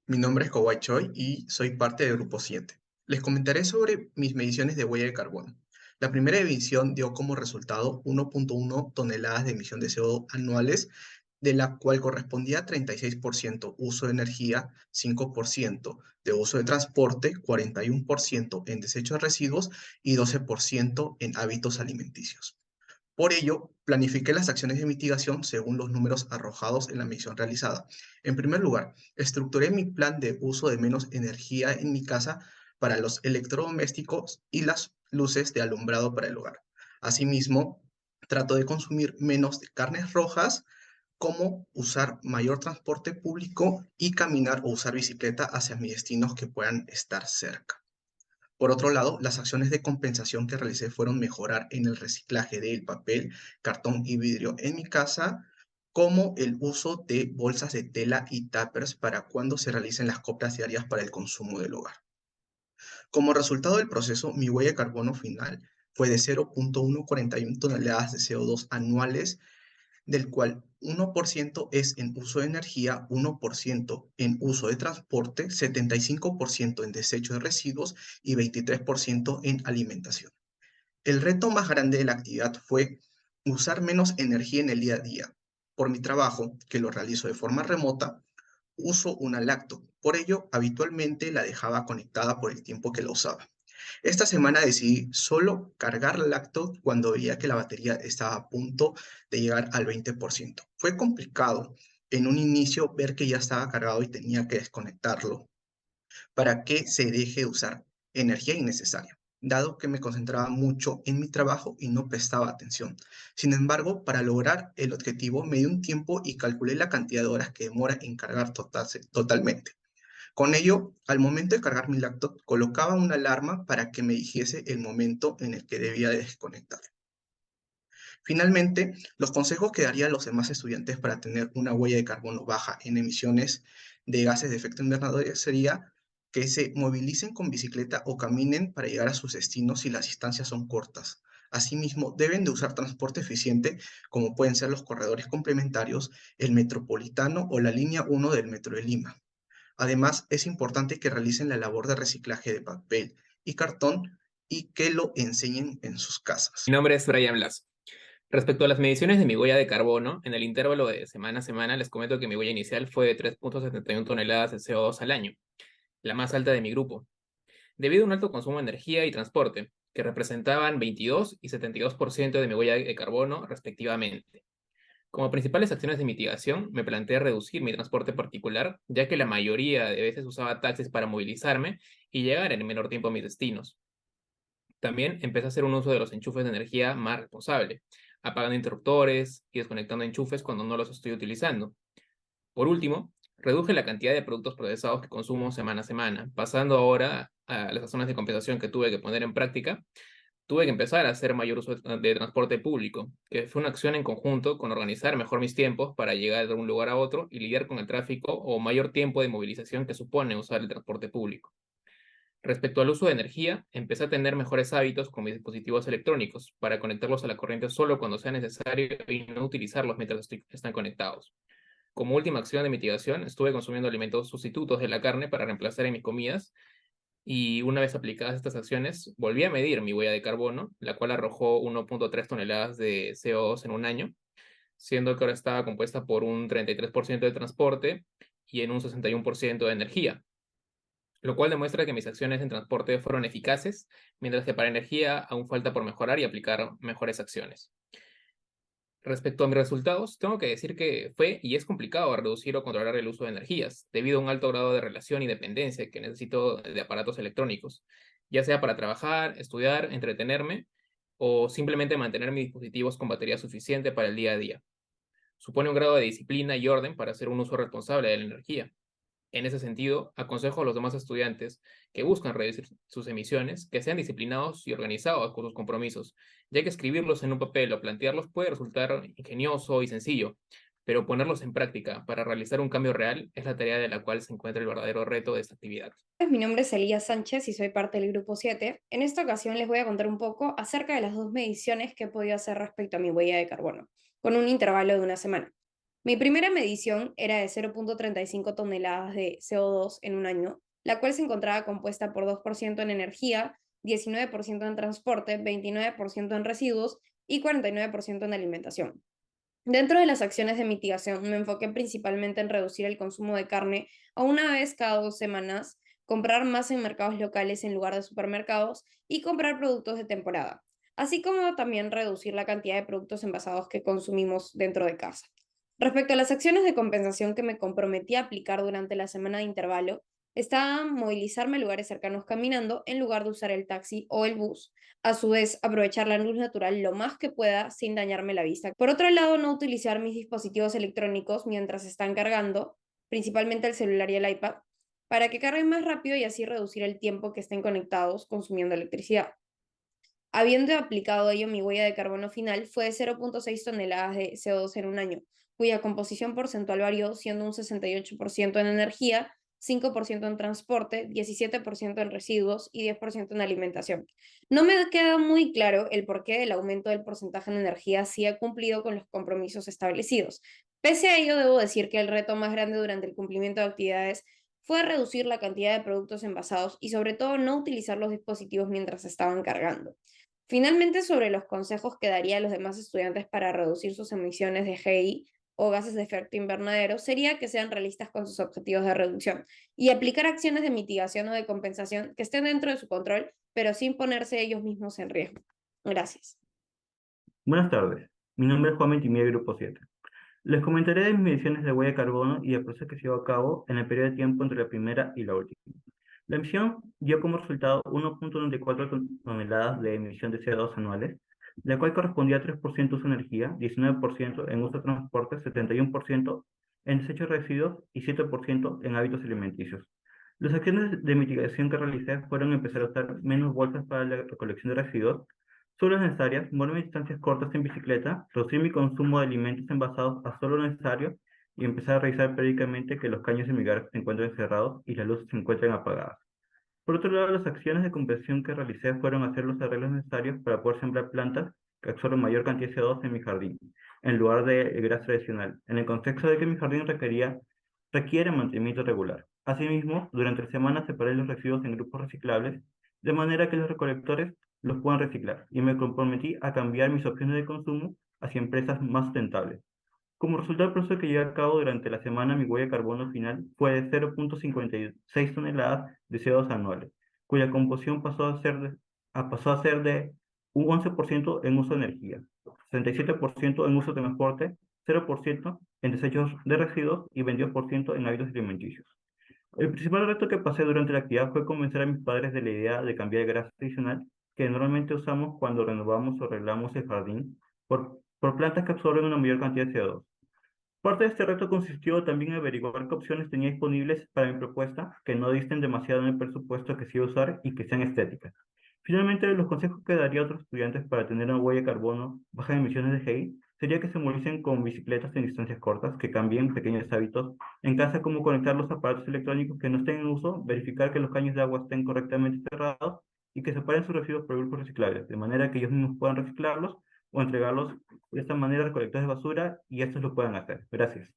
Mi nombre es Kowai Choi y soy parte del Grupo 7. Les comentaré sobre mis mediciones de huella de carbono. La primera medición dio como resultado 1.1 toneladas de emisión de CO2 anuales, de la cual correspondía a 36% uso de energía, 5% de uso de transporte, 41% en desechos de residuos y 12% en hábitos alimenticios. Por ello, planifiqué las acciones de mitigación según los números arrojados en la medición realizada. En primer lugar, estructuré mi plan de uso de menos energía en mi casa para los electrodomésticos y las luces de alumbrado para el hogar. Asimismo, trato de consumir menos de carnes rojas, como usar mayor transporte público y caminar o usar bicicleta hacia mis destinos que puedan estar cerca. Por otro lado, las acciones de compensación que realicé fueron mejorar en el reciclaje del papel, cartón y vidrio en mi casa, como el uso de bolsas de tela y tuppers para cuando se realicen las compras diarias para el consumo del hogar. Como resultado del proceso, mi huella de carbono final fue de 0.141 toneladas de CO2 anuales, del cual 1% es en uso de energía, 1% en uso de transporte, 75% en desecho de residuos y 23% en alimentación. El reto más grande de la actividad fue usar menos energía en el día a día. Por mi trabajo, que lo realizo de forma remota, uso una laptop. Por ello, habitualmente la dejaba conectada por el tiempo que la usaba. Esta semana decidí solo cargar la laptop cuando veía que la batería estaba a punto de llegar al 20%. Fue complicado en un inicio ver que ya estaba cargado y tenía que desconectarlo para que se deje de usar energía innecesaria, dado que me concentraba mucho en mi trabajo y no prestaba atención. Sin embargo, para lograr el objetivo me di un tiempo y calculé la cantidad de horas que demora en cargar totalmente. Con ello, al momento de cargar mi laptop, colocaba una alarma para que me dijese el momento en el que debía desconectar. Finalmente, los consejos que daría a los demás estudiantes para tener una huella de carbono baja en emisiones de gases de efecto invernadero sería que se movilicen con bicicleta o caminen para llegar a sus destinos si las distancias son cortas. Asimismo, deben de usar transporte eficiente como pueden ser los corredores complementarios, el metropolitano o la línea 1 del Metro de Lima. Además, es importante que realicen la labor de reciclaje de papel y cartón y que lo enseñen en sus Mi casas. nombre es Brian Blas. Respecto a las mediciones de mi huella de carbono, en el intervalo de semana a semana les comento que mi huella inicial fue de 3.71 toneladas de CO2 al año, la más alta de mi grupo, debido a un alto consumo de energía y transporte, que representaban 22 y 72% de mi huella de carbono respectivamente. Como principales acciones de mitigación, me planteé reducir mi transporte particular, ya que la mayoría de veces usaba taxis para movilizarme y llegar en el menor tiempo a mis destinos. También empecé a hacer un uso de los enchufes de energía más responsable, apagando interruptores y desconectando enchufes cuando no los estoy utilizando. Por último, reduje la cantidad de productos procesados que consumo semana a semana, pasando ahora a las zonas de compensación que tuve que poner en práctica. Tuve que empezar a hacer mayor uso de transporte público, que fue una acción en conjunto con organizar mejor mis tiempos para llegar de un lugar a otro y lidiar con el tráfico o mayor tiempo de movilización que supone usar el transporte público. Respecto al uso de energía, empecé a tener mejores hábitos con mis dispositivos electrónicos para conectarlos a la corriente solo cuando sea necesario y no utilizarlos mientras están conectados. Como última acción de mitigación, estuve consumiendo alimentos sustitutos de la carne para reemplazar en mis comidas y una vez aplicadas estas acciones, volví a medir mi huella de carbono, la cual arrojó 1.3 toneladas de CO2 en un año, siendo que ahora estaba compuesta por un 33% de transporte y en un 61% de energía, lo cual demuestra que mis acciones en transporte fueron eficaces, mientras que para energía aún falta por mejorar y aplicar mejores acciones. Respecto a mis resultados, tengo que decir que fue y es complicado reducir o controlar el uso de energías, debido a un alto grado de relación y dependencia que necesito de aparatos electrónicos, ya sea para trabajar, estudiar, entretenerme o simplemente mantener mis dispositivos con batería suficiente para el día a día. Supone un grado de disciplina y orden para hacer un uso responsable de la energía. En ese sentido, aconsejo a los demás estudiantes que buscan reducir sus emisiones que sean disciplinados y organizados con sus compromisos, ya que escribirlos en un papel o plantearlos puede resultar ingenioso y sencillo, pero ponerlos en práctica para realizar un cambio real es la tarea de la cual se encuentra el verdadero reto de esta actividad. Mi nombre es Elías Sánchez y soy parte del Grupo 7. En esta ocasión les voy a contar un poco acerca de las dos mediciones que he podido hacer respecto a mi huella de carbono, con un intervalo de una semana. Mi primera medición era de 0,35 toneladas de CO2 en un año, la cual se encontraba compuesta por 2% en energía, 19% en transporte, 29% en residuos y 49% en alimentación. Dentro de las acciones de mitigación, me enfoqué principalmente en reducir el consumo de carne a una vez cada 2 semanas, comprar más en mercados locales en lugar de supermercados y comprar productos de temporada, así como también reducir la cantidad de productos envasados que consumimos dentro de casa. Respecto a las acciones de compensación que me comprometí a aplicar durante la semana de intervalo, estaba movilizarme a lugares cercanos caminando en lugar de usar el taxi o el bus, a su vez aprovechar la luz natural lo más que pueda sin dañarme la vista. Por otro lado, no utilizar mis dispositivos electrónicos mientras están cargando, principalmente el celular y el iPad, para que carguen más rápido y así reducir el tiempo que estén conectados consumiendo electricidad. Habiendo aplicado ello, mi huella de carbono final fue de 0,6 toneladas de CO2 en un año, cuya composición porcentual varió siendo un 68% en energía, 5% en transporte, 17% en residuos y 10% en alimentación. No me queda muy claro el porqué del aumento del porcentaje en energía si ha cumplido con los compromisos establecidos. Pese a ello, debo decir que el reto más grande durante el cumplimiento de actividades fue reducir la cantidad de productos envasados y sobre todo no utilizar los dispositivos mientras estaban cargando. Finalmente, sobre los consejos que daría a los demás estudiantes para reducir sus emisiones de GI o gases de efecto invernadero, sería que sean realistas con sus objetivos de reducción y aplicar acciones de mitigación o de compensación que estén dentro de su control, pero sin ponerse ellos mismos en riesgo. Gracias. Buenas tardes, mi nombre es Juan Ventimiglia, Grupo 7. Les comentaré de mis mediciones de huella de carbono y el proceso que se llevó a cabo en el periodo de tiempo entre la primera y la última. La emisión dio como resultado 1,94 toneladas de emisión de CO2 anuales, la cual correspondía a 3% uso de energía, 19% en uso de transporte, 71% en desechos de residuos y 7% en hábitos alimenticios. Las acciones de mitigación que realicé fueron empezar a usar menos bolsas para la recolección de residuos, solo necesarias, moverme distancias cortas en bicicleta, reducir mi consumo de alimentos envasados a solo lo necesario y empezar a revisar periódicamente que los caños de mi hogar se encuentren cerrados y las luces se encuentren apagadas. Por otro lado, las acciones de compensación que realicé fueron hacer los arreglos necesarios para poder sembrar plantas que absorben mayor cantidad de CO2 en mi jardín, en lugar de gas tradicional, en el contexto de que mi jardín requiere mantenimiento regular. Asimismo, durante la semana separé los residuos en grupos reciclables, de manera que los recolectores los puedan reciclar, y me comprometí a cambiar mis opciones de consumo hacia empresas más sustentables. Como resultado del proceso que llevé a cabo durante la semana, mi huella de carbono final fue de 0,56 toneladas de CO2 anuales, cuya composición pasó a ser de un 11% en uso de energía, 67% en uso de transporte, 0% en desechos de residuos y 22% en hábitos alimenticios. El principal reto que pasé durante la actividad fue convencer a mis padres de la idea de cambiar el gas tradicional que normalmente usamos cuando renovamos o arreglamos el jardín por plantas que absorben una mayor cantidad de CO2. Parte de este reto consistió también en averiguar qué opciones tenía disponibles para mi propuesta que no disten demasiado en el presupuesto que sí usar y que sean estéticas. Finalmente, los consejos que daría a otros estudiantes para tener una huella de carbono baja en emisiones de GI sería que se movilicen con bicicletas en distancias cortas, que cambien pequeños hábitos en casa, como conectar los aparatos electrónicos que no estén en uso, verificar que los caños de agua estén correctamente cerrados y que separen sus residuos por grupos reciclables, de manera que ellos mismos puedan reciclarlos o entregarlos de esta manera a recolectores de basura y estos lo puedan hacer. Gracias.